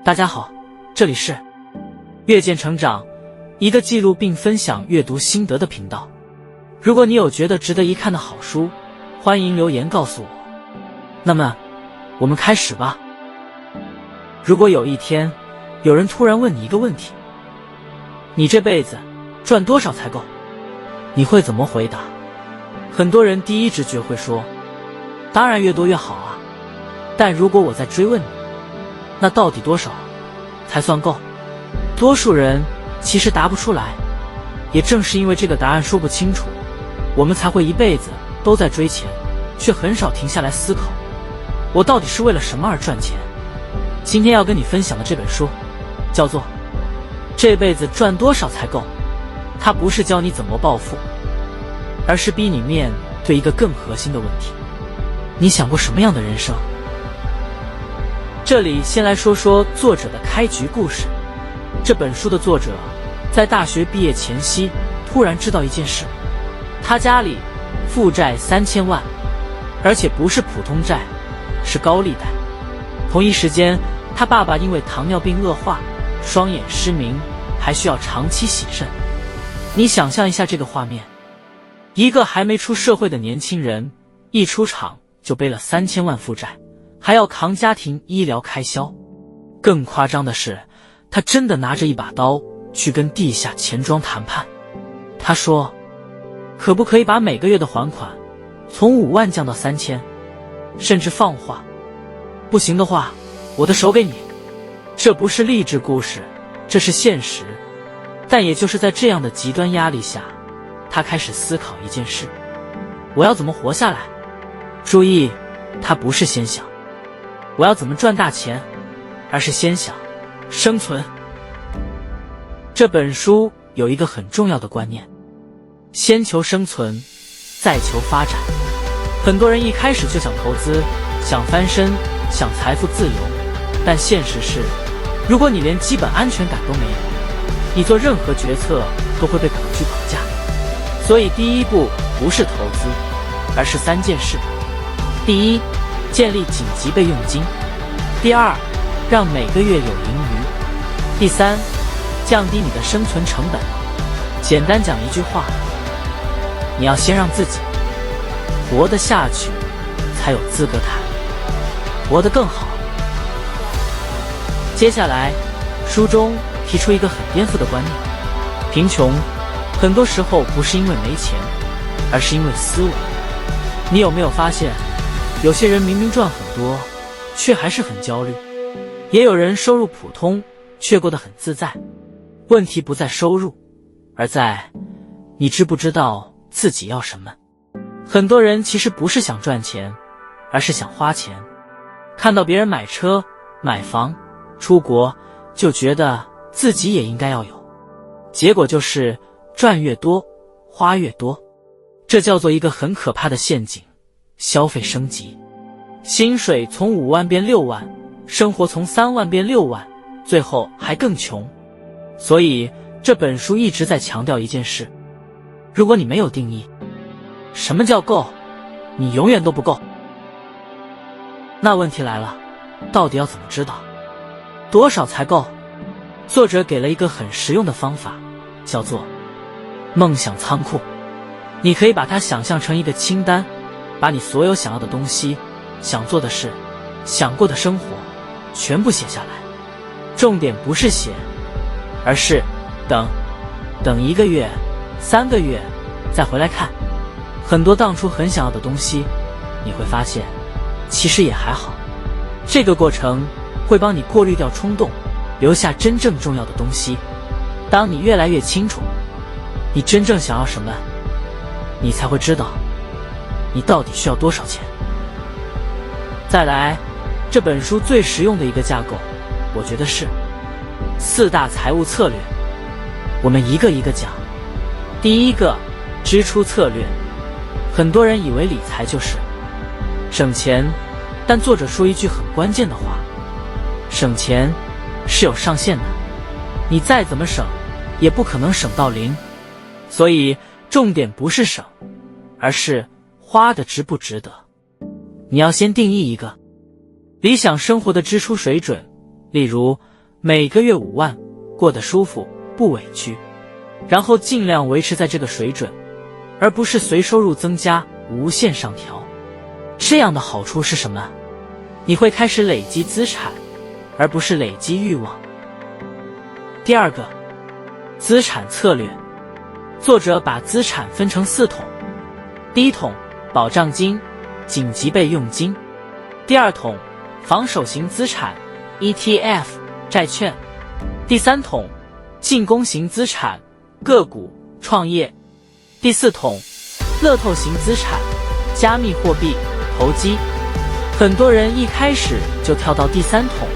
大家好，这里是阅见成长，一个记录并分享阅读心得的频道。如果你有觉得值得一看的好书，欢迎留言告诉我。那么，我们开始吧。如果有一天，有人突然问你一个问题：你这辈子赚多少才够？你会怎么回答？很多人第一直觉会说，当然越多越好啊。但如果我再追问你，那到底多少才算够？多数人其实答不出来，也正是因为这个答案说不清楚，我们才会一辈子都在追钱，却很少停下来思考，我到底是为了什么而赚钱。今天要跟你分享的这本书叫做《这辈子赚多少才够》，它不是教你怎么暴富，而是逼你面对一个更核心的问题：你想过什么样的人生？这里先来说说作者的开局故事。这本书的作者在大学毕业前夕突然知道一件事，他家里负债3000万，而且不是普通债，是高利贷。同一时间，他爸爸因为糖尿病恶化，双眼失明，还需要长期洗肾。你想象一下这个画面，一个还没出社会的年轻人，一出场就背了3000万负债，还要扛家庭医疗开销。更夸张的是，他真的拿着一把刀去跟地下钱庄谈判。他说，可不可以把每个月的还款从5万降到3000，甚至放话，不行的话我的手给你。这不是励志故事，这是现实。但也就是在这样的极端压力下，他开始思考一件事：我要怎么活下来？注意，他不是先想我要怎么赚大钱，而是先想生存。这本书有一个很重要的观念：先求生存，再求发展。很多人一开始就想投资，想翻身，想财富自由，但现实是，如果你连基本安全感都没有，你做任何决策都会被恐惧绑架。所以第一步不是投资，而是3件事：第一，建立紧急备用金；第二，让每个月有盈余；第三，降低你的生存成本。简单讲一句话，你要先让自己活得下去，才有资格谈活得更好。接下来，书中提出一个很颠覆的观念：贫穷很多时候不是因为没钱，而是因为思维。你有没有发现，有些人明明赚很多，却还是很焦虑；也有人收入普通，却过得很自在。问题不在收入，而在你知不知道自己要什么。很多人其实不是想赚钱，而是想花钱。看到别人买车、买房、出国，就觉得自己也应该要有，结果就是赚越多，花越多。这叫做一个很可怕的陷阱：消费升级。薪水从5万变6万，生活从3万变6万，最后还更穷。所以这本书一直在强调一件事：如果你没有定义什么叫够，你永远都不够。那问题来了，到底要怎么知道多少才够？作者给了一个很实用的方法，叫做梦想仓库。你可以把它想象成一个清单，把你所有想要的东西、想做的事、想过的生活全部写下来。重点不是写，而是等1个月、3个月再回来看。很多当初很想要的东西，你会发现其实也还好。这个过程会帮你过滤掉冲动，留下真正重要的东西。当你越来越清楚你真正想要什么，你才会知道你到底需要多少钱。再来，这本书最实用的一个架构，我觉得是4大财务策略。我们一个一个讲。第一个，支出策略。很多人以为理财就是省钱，但作者说一句很关键的话：省钱是有上限的，你再怎么省也不可能省到0。所以重点不是省，而是花的值不值得。你要先定义一个理想生活的支出水准，例如每个月5万，过得舒服不委屈，然后尽量维持在这个水准，而不是随收入增加无限上调。这样的好处是什么？你会开始累积资产，而不是累积欲望。第二个，资产策略。作者把资产分成4桶，第一桶保障金、紧急备用金，第二桶防守型资产 ETF 债券，第3桶进攻型资产个股创业，第4桶乐透型资产加密货币投机。很多人一开始就跳到第3桶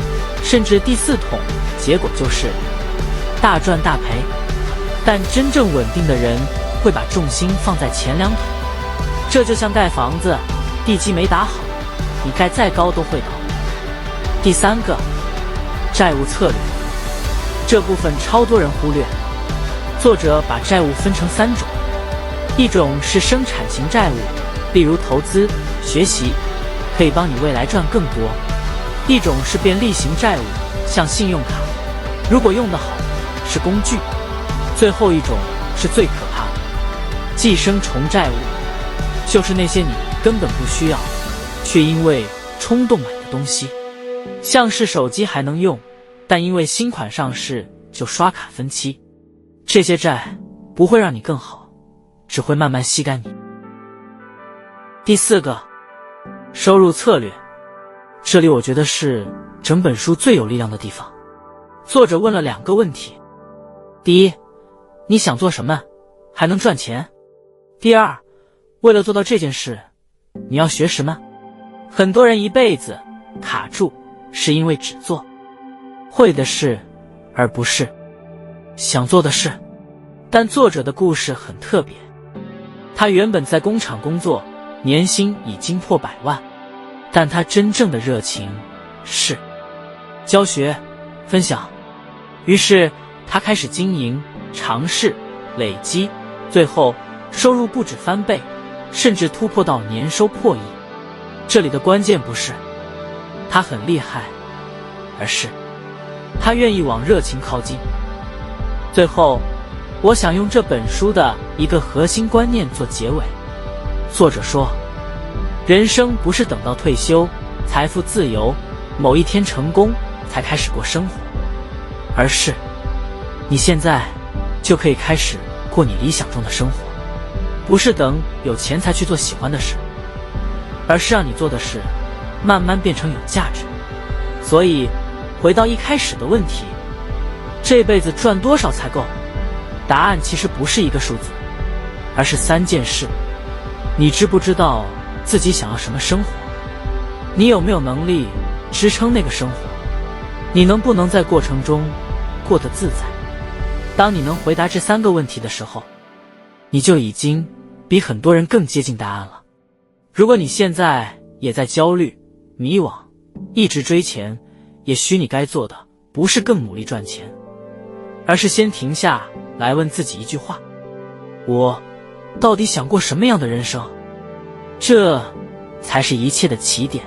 甚至第4桶，结果就是大赚大赔。但真正稳定的人会把重心放在前2桶。这就像盖房子，地基没打好，你盖再高都会倒。第3个，债务策略。这部分超多人忽略。作者把债务分成3种，一种是生产型债务，例如投资、学习，可以帮你未来赚更多；一种是便利型债务，像信用卡，如果用得好，是工具；最后一种是最可怕的，寄生虫债务，就是那些你根本不需要，却因为冲动买的东西，像是手机还能用，但因为新款上市就刷卡分期。这些债不会让你更好，只会慢慢吸干你。第4个，收入策略。这里我觉得是整本书最有力量的地方。作者问了2个问题：第一，你想做什么还能赚钱？第二，为了做到这件事，你要学什么？很多人一辈子卡住，是因为只做会的事，而不是想做的事。但作者的故事很特别，他原本在工厂工作，年薪已经破100万，但他真正的热情是教学、分享。于是他开始经营，尝试，累积，最后收入不止翻倍，甚至突破到年收破亿。这里的关键不是他很厉害，而是他愿意往热情靠近。最后，我想用这本书的一个核心观念做结尾。作者说，人生不是等到退休、财富自由、某一天成功才开始过生活，而是你现在就可以开始过你理想中的生活。不是等有钱才去做喜欢的事，而是让你做的事慢慢变成有价值。所以回到一开始的问题，这辈子赚多少才够？答案其实不是一个数字，而是3件事。你知不知道自己想要什么生活？你有没有能力支撑那个生活？你能不能在过程中过得自在？当你能回答这3个问题的时候，你就已经比很多人更接近答案了。如果你现在也在焦虑、迷惘，一直追钱，也许你该做的不是更努力赚钱，而是先停下来问自己一句话：我到底想过什么样的人生？这才是一切的起点。